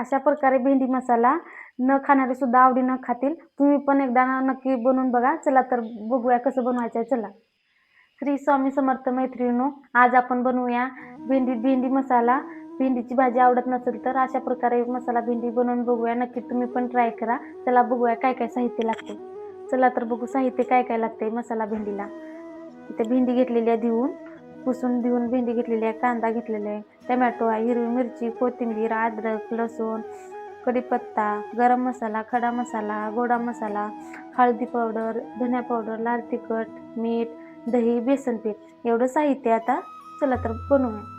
अशा प्रकारे भेंडी मसाला न खाणारे सुद्धा आवडीनं खातील. तुम्ही पण एकदा नक्की बनवून बघा. चला तर बघूया कसं बनवायचं. चला. श्री स्वामी समर्थ मैत्रिणींनो, आज आपण बनवूया भेंडी मसाला. भेंडीची भाजी आवडत नसेल तर अशा प्रकारे मसाला भेंडी बनवून बघूया. नक्की तुम्ही पण ट्राय करा. चला बघूया काय काय साहित्य लागते. चला तर बघू साहित्य काय काय लागते मसाला भेंडीला. इथे भेंडी घेतलेली आहे पुसून धुवून भेंडी घेतलेली आहे, कांदा घेतलेला आहे, टमॅटो आहे, हिरवी मिरची, कोथिंबीर, अद्रक, लसूण, कढीपत्ता, गरम मसाला, खडा मसाला, गोडा मसाला, हळदी पावडर, धनिया पावडर, लाल तिखट, मीठ, दही, बेसन पीठ एवढं साहित्य. आता चला तर बनवूया.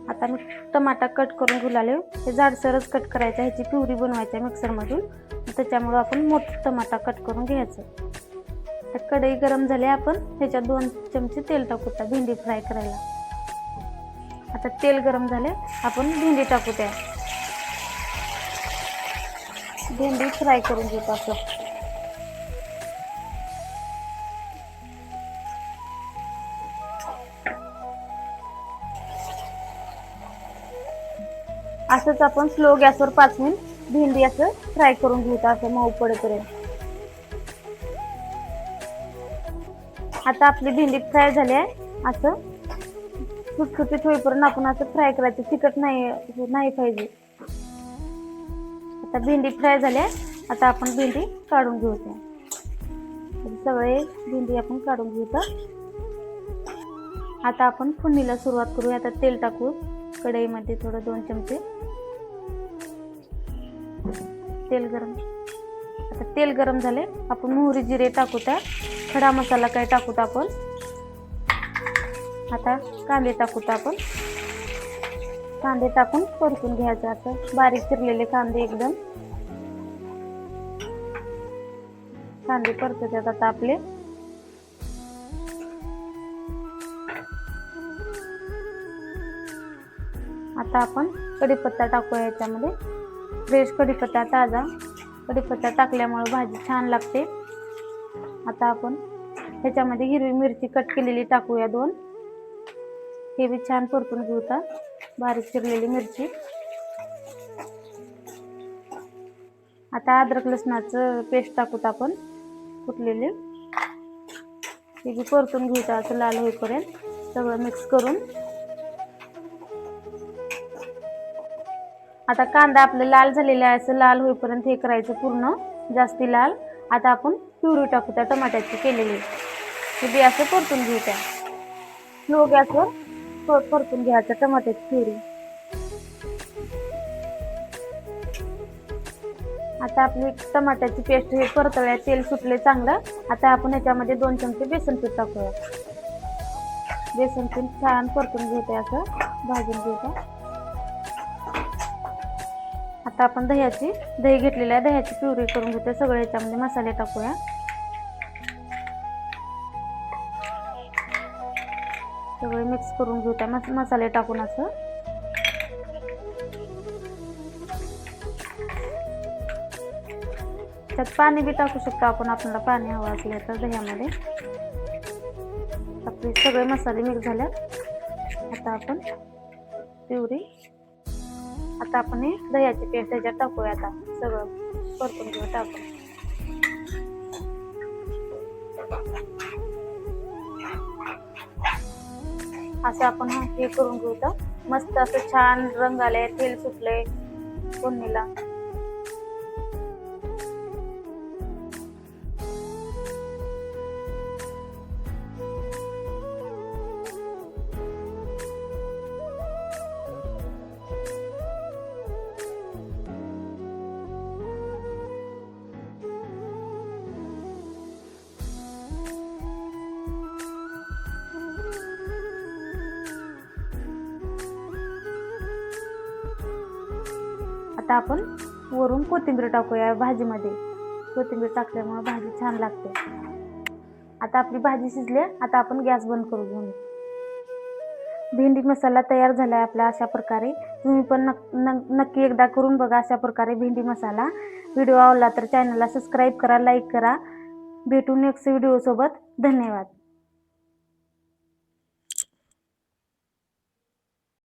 आता मी टमाटा कट करून घेऊन हे जाडसरच कट करायचं. ह्याची प्युरी बनवायची मिक्सरमधून. त्याच्यामुळे आपण मोठा टमाटा कट करून घ्यायचं. तर कढई गरम झाली, आपण ह्याच्यात 2 चमचे तेल टाकू त्या भेंडी फ्राय करायला. आता तेल गरम झाले, आपण भेंडी टाकू त्या. भेंडी फ्राय करून घेतो असं. असंच आपण स्लो गॅसवर 5 मिनिट भेंडी असं फ्राय करून घेऊ असं मऊ पडेपर्यंत. आता आपली भेंडी फ्राय झाली आहे. असं सुटसुटीत होईपर्यंत आपण असं फ्राय करायचं. तिखट नाही पाहिजे. आता भेंडी फ्राय झाली आहे. आता आपण भेंडी काढून घेऊ. सगळे भेंडी आपण काढून घेऊ. आता आपण फोडणीला सुरुवात करूया. आता तेल टाकू कढईमध्ये थोडं 2 चमचे तेल गरम. आता तेल गरम झाले, आपण मोहरी जिरे टाकू त्या. खडा मसाला काय टाकू आपण. आता कांदे टाकू आपण. कांदे टाकून परतून घ्यायचं. आता बारीक चिरलेले कांदे एकदम. कांदे परततात आता आपले. आता आपण कढीपत्ता टाकूया याच्यामध्ये. फ्रेश कढीपत्ता, ताजा कढीपत्ता टाकल्यामुळे भाजी छान लागते. आता आपण ह्याच्यामध्ये हिरवी मिरची कट केलेली टाकूया 2. हे बी छान परतून घेऊ. बारीक चिरलेली मिरची. आता अद्रक लसणाचं पेस्ट टाकूत आपण कुटलेले. हे बी परतून घेऊ असं लाल होईपर्यंत सगळं मिक्स करून. आता कांदा आपलं लाल झालेला आहे. असं लाल होईपर्यंत हे करायचं पूर्ण जास्ती लाल. आता आपण प्युरी टाकू त्या टमाट्याची केलेली. हे बी असं परतून घेऊ त्या. स्लो गॅसवर परतून घ्यायचं टमाट्याची प्युरी. आता आपली टमाट्याची पेस्ट हे परतवल्या, तेल सुटले चांगलं. आता आपण ह्याच्यामध्ये 2 चमचे बेसन पीठ टाकूया. बेसन पीठ छान परतून घेते, असं भाजून घेते. आता आपण दही घेतलेली आहे. दह्याची प्युरी करून घेते. सगळे ह्याच्यामध्ये मसाले टाकूया. सगळे मिक्स करून घेऊ त्या मसाले टाकून असं. त्यात पाणी बी टाकू शकतो आपण, आपल्याला पाणी हवं असलं तर दह्यामध्ये. आपले सगळे मसाले मिक्स झाल्यात. आता आपण प्युरी. आता आपण हे दह्याची पेस्ट ह्याच्यात टाकूया. आता सगळं परतून घेऊ टाकून. असं आपण हे करून घेऊ. मस्त असं छान रंग आले, तेल सुटले फोडणीला. आता आपण वरून कोथिंबीर टाकूया भाजीमध्ये. कोथिंबीर टाकल्यामुळे भाजी छान लागते. आता आपली भाजी शिजली. आता आपण गॅस बंद करू घेऊ. भेंडी मसाला तयार झाला आहे आपला. अशा प्रकारे तुम्ही पण नक्की एकदा करून बघा अशा प्रकारे भेंडी मसाला. व्हिडिओ आवडला तर चॅनलला सबस्क्राईब करा, लाईक करा. भेटू नेक्स्ट व्हिडिओ सोबत. धन्यवाद.